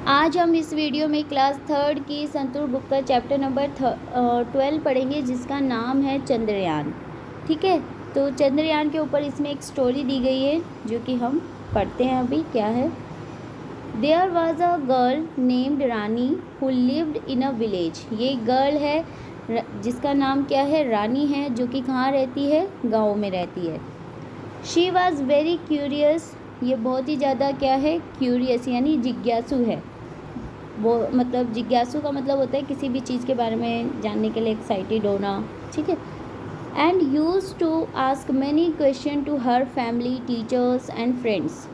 आज हम इस वीडियो में क्लास थर्ड की संतूर बुक का चैप्टर नंबर 12 पढ़ेंगे, जिसका नाम है चंद्रयान। ठीक है, तो चंद्रयान के ऊपर इसमें एक स्टोरी दी गई है जो कि हम पढ़ते हैं अभी। क्या है? There was a girl named Rani who lived in a village. ये गर्ल है जिसका नाम क्या है? रानी है, जो कि कहाँ रहती है? गाँव में रहती है। She was very curious. ये बहुत ही ज़्यादा क्या है? क्यूरियस यानी जिज्ञासु है। वो मतलब जिज्ञासु का मतलब होता है किसी भी चीज़ के बारे में जानने के लिए एक्साइटेड होना। ठीक है। And use to ask many question to her family, teachers and friends.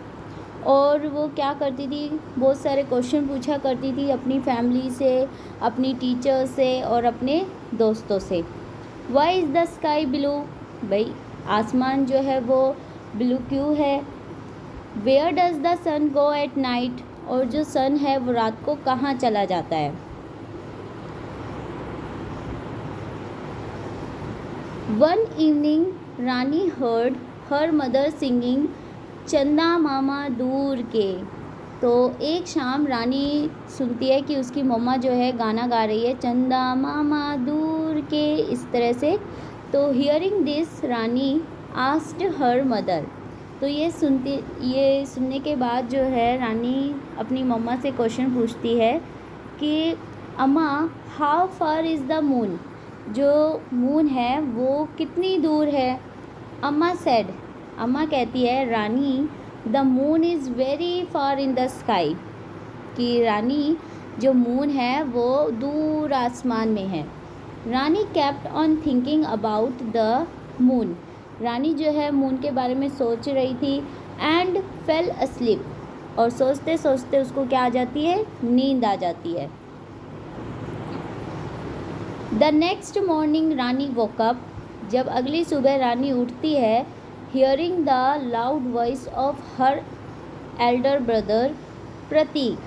और वो क्या करती थी? बहुत सारे क्वेश्चन पूछा करती थी अपनी फैमिली से, अपनी टीचर से और अपने दोस्तों से। Why is the sky blue? भाई आसमान जो है वो ब्लू क्यों है? Where does the sun go at night? और जो सन है वो रात को कहाँ चला जाता है? वन इवनिंग रानी हर्ड हर मदर सिंगिंग चंदा मामा दूर के। तो एक शाम रानी सुनती है कि उसकी मम्मा जो है गाना गा रही है, चंदा मामा दूर के, इस तरह से। तो hearing this Rani asked her mother. तो ये सुनने के बाद जो है रानी अपनी मम्मा से क्वेश्चन पूछती है कि अम्मा, how far is the moon? जो मून है वो कितनी दूर है? अम्मा सेड, अम्मा कहती है Rani, the moon is very far in the sky. कि रानी जो मून है वो दूर आसमान में है। Rani kept on thinking about the moon. Rani जो है मून के बारे में सोच रही थी। And fell asleep. और सोचते सोचते उसको क्या आ जाती है? नींद आ जाती है। The next morning Rani woke up. जब अगली सुबह रानी उठती है, hearing the loud voice of her elder brother Prateek.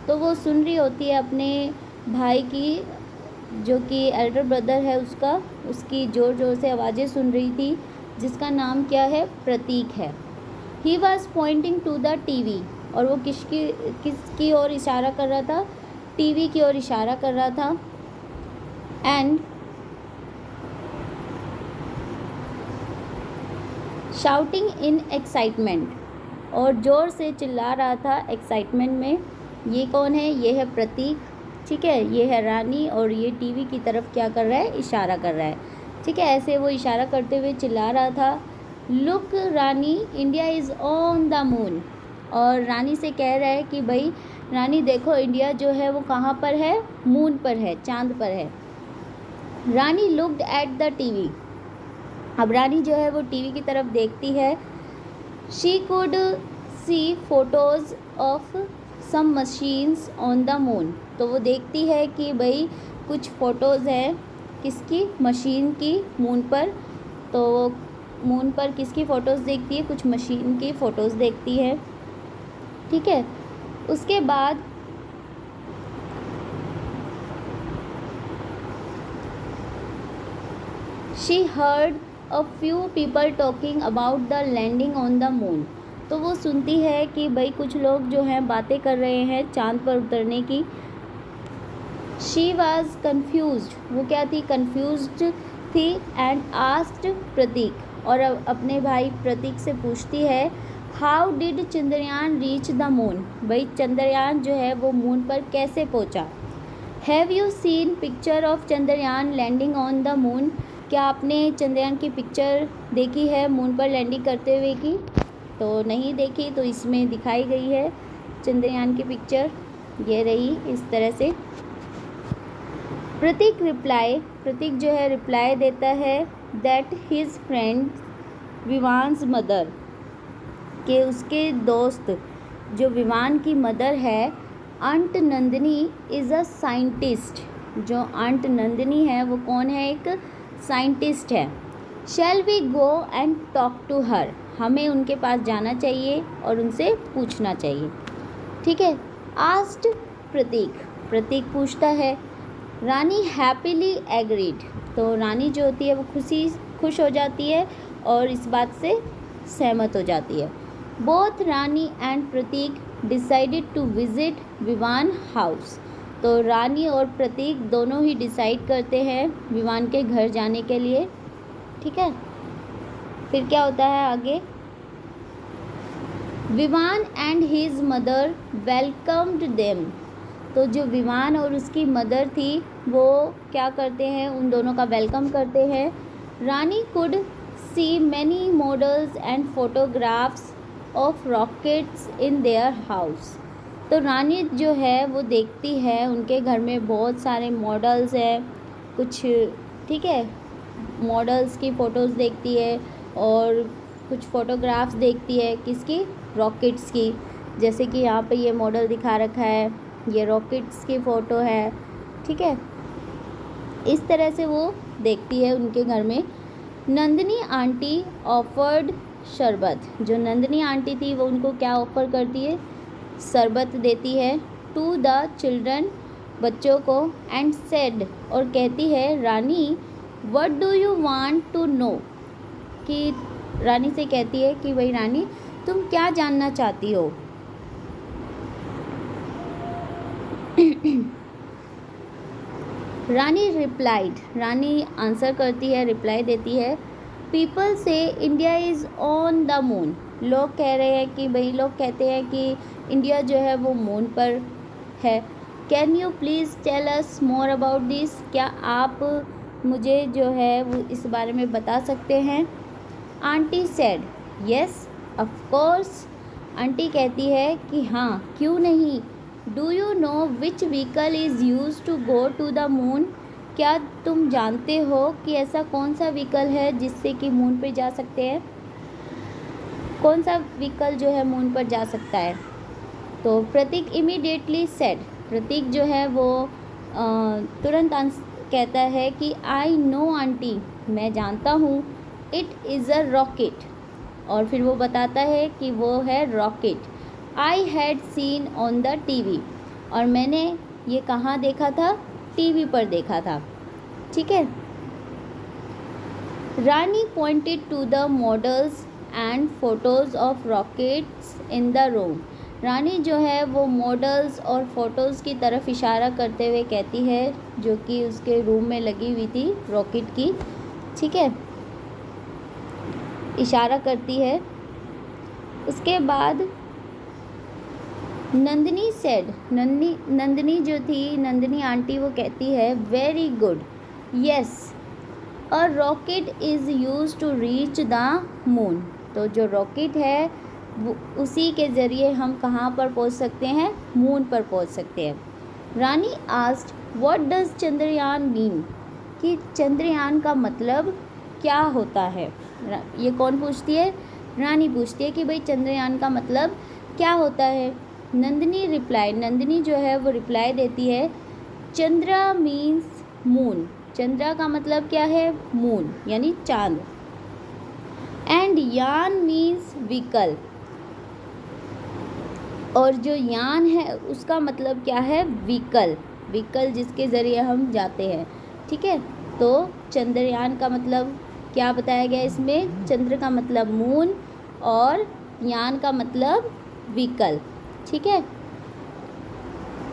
तो वो सुन रही होती है अपने भाई की, जो कि एल्डर ब्रदर है उसकी ज़ोर ज़ोर से आवाज़ें सुन रही थी, जिसका नाम क्या है? प्रतीक है। He was pointing to the TV. और वो किसकी ओर इशारा कर रहा था? टीवी की ओर इशारा कर रहा था। And shouting in excitement. और ज़ोर से चिल्ला रहा था एक्साइटमेंट में। ये कौन है? ये है प्रतीक। ठीक है, ये है रानी और ये टीवी की तरफ क्या कर रहा है? इशारा कर रहा है। ठीक है, ऐसे वो इशारा करते हुए चिल्ला रहा था, look Rani, India is on the moon. और रानी से कह रहा है कि भाई रानी देखो, इंडिया जो है वो कहाँ पर है? मून पर है, चांद पर है। रानी लुक्ड एट द टीवी। अब रानी जो है वो टीवी की तरफ देखती है। She could see photos of some machines on the moon. तो वो देखती है कि भाई कुछ फ़ोटोज़ हैं किसकी? मशीन की, मून पर। तो मून पर किसकी फ़ोटोज़ देखती है? कुछ मशीन की फ़ोटोज़ देखती है। ठीक है, उसके बाद she heard a few people talking about the landing on the moon. तो वो सुनती है कि भाई कुछ लोग जो हैं बातें कर रहे हैं चांद पर उतरने की। She was confused. वो क्या थी? कन्फ्यूज्ड थी। And asked Prateek. और अपने भाई प्रतीक से पूछती है, how did Chandrayaan reach the moon? भाई चंद्रयान जो है वो मून पर कैसे पहुंचा? Have you seen picture of Chandrayaan landing on the moon? क्या आपने चंद्रयान की पिक्चर देखी है मून पर लैंडिंग करते हुए की? तो नहीं देखी। तो इसमें दिखाई गई है चंद्रयान की पिक्चर, ये रही इस तरह से। प्रतीक जो है रिप्लाई देता है that his friend Vivan's mother, के उसके दोस्त जो विवान की मदर है, aunt Nandini is a scientist. जो आंट नंदिनी है वो कौन है? एक साइंटिस्ट है। Shall we go and talk to her? हमें उनके पास जाना चाहिए और उनसे पूछना चाहिए। ठीक है, आस्क्ड प्रतीक पूछता है। रानी हैप्पीली एग्रीड। तो रानी जो होती है वो खुश हो जाती है और इस बात से सहमत हो जाती है। Both Rani and Prateek decided to visit Vivan house. तो रानी और प्रतीक दोनों ही डिसाइड करते हैं विवान के घर जाने के लिए। ठीक है, फिर क्या होता है आगे। Vivan and his mother welcomed them. तो जो विवान और उसकी मदर थी वो क्या करते हैं, उन दोनों का वेलकम करते हैं। Rani could see many models and photographs of rockets in their house. तो रानी जो है वो देखती है उनके घर में बहुत सारे मॉडल्स हैं कुछ, ठीक है, मॉडल्स की फ़ोटोज़ देखती है और कुछ फ़ोटोग्राफ्स देखती है, किसकी, रॉकेट्स की। जैसे कि यहाँ पे ये मॉडल दिखा रखा है, ये रॉकेट्स की फ़ोटो है। ठीक है, इस तरह से वो देखती है उनके घर में। नंदिनी आंटी ऑफर्ड शरबत। जो नंदिनी आंटी थी वो उनको क्या ऑफ़र करती है, शरबत देती है। टू द चिल्ड्रन, बच्चों को। एंड सेड, और कहती है Rani, what do you want to know, कि रानी से कहती है कि भाई रानी तुम क्या जानना चाहती हो। रानी रिप्लाइड, रानी आंसर करती है, रिप्लाई देती है। पीपल से India is on the moon. लोग कह रहे हैं कि भाई, लोग कहते हैं कि इंडिया जो है वो मून पर है। Can you please tell us more about this. क्या आप मुझे जो है वो इस बारे में बता सकते हैं। Aunty said, yes of course. Aunty कहती है कि हाँ, क्यों नहीं। Do you know which vehicle is use to go to the moon. क्या तुम जानते हो कि ऐसा कौन सा व्हीकल है जिससे कि मून पे जा सकते हैं। कौन सा व्हीकल जो है मून पर जा सकता है। तो प्रतीक इमीडिएटली सेड, प्रतीक जो है वो तुरंत कहता है कि आई नो आंटी, मैं जानता हूँ। इट इज़ अ रॉकेट, और फिर वो बताता है कि वो है rocket. I had seen on the TV, और मैंने ये कहाँ देखा था, टीवी पर देखा था। ठीक है। Rani pointed to the models and photos of rockets in the room. Rani जो है वो मॉडल्स और फोटोज़ की तरफ इशारा करते हुए कहती है, जो कि उसके रूम में लगी हुई थी रॉकेट की। ठीक है, इशारा करती है। उसके बाद नंदिनी सेड, नंदिनी जो थी, नंदिनी आंटी, वो कहती है very good, yes a rocket is use to reach the moon. तो जो रॉकेट है वो उसी के ज़रिए हम कहाँ पर पहुँच सकते हैं, मून पर पहुँच सकते हैं। Rani asked what does Chandrayaan mean, कि चंद्रयान का मतलब क्या होता है। ये कौन पूछती है, रानी पूछती है कि भाई चंद्रयान का मतलब क्या होता है। नंदिनी रिप्लाई, नंदिनी जो है वो रिप्लाई देती है, चंद्रा मीन्स मून। चंद्रा का मतलब क्या है, मून यानी चांद। एंड यान मीन्स व्हीकल, और जो यान है उसका मतलब क्या है, व्हीकल, व्हीकल जिसके ज़रिए हम जाते हैं। ठीक है, तो चंद्रयान का मतलब क्या बताया गया इसमें, चंद्र का मतलब मून और यान का मतलब व्हीकल। ठीक है।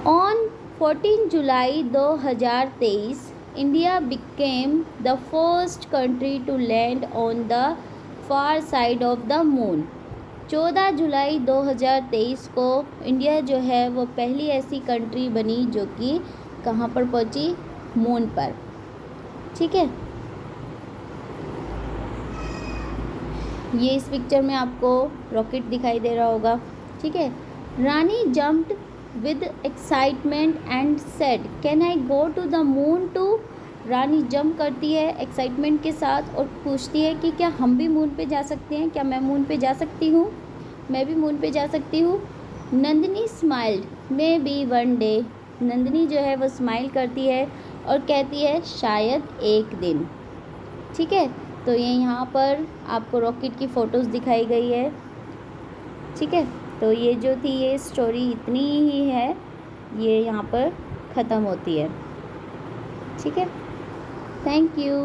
On 14 July 2023 India became the first country to land on the far side of the moon. 14 जुलाई 2023 को इंडिया जो है वो पहली ऐसी कंट्री बनी जो कि कहाँ पर पहुँची, मून पर। ठीक है, ये इस पिक्चर में आपको रॉकेट दिखाई दे रहा होगा। ठीक है। Rani jumped with excitement and said can I go to the moon too. Rani jump करती है एक्साइटमेंट के साथ और पूछती है कि क्या हम भी मून पे जा सकते हैं, क्या मैं मून पे जा सकती हूँ, मैं भी मून पे जा सकती हूँ। Nandini smiled may be one day. Nandini जो है वो स्माइल करती है और कहती है शायद एक दिन। ठीक है, तो ये यहाँ पर आपको रॉकेट की फ़ोटोज़ दिखाई गई है। ठीक है, तो ये जो थी ये स्टोरी इतनी ही है, ये यहाँ पर ख़त्म होती है। ठीक है, थैंक यू।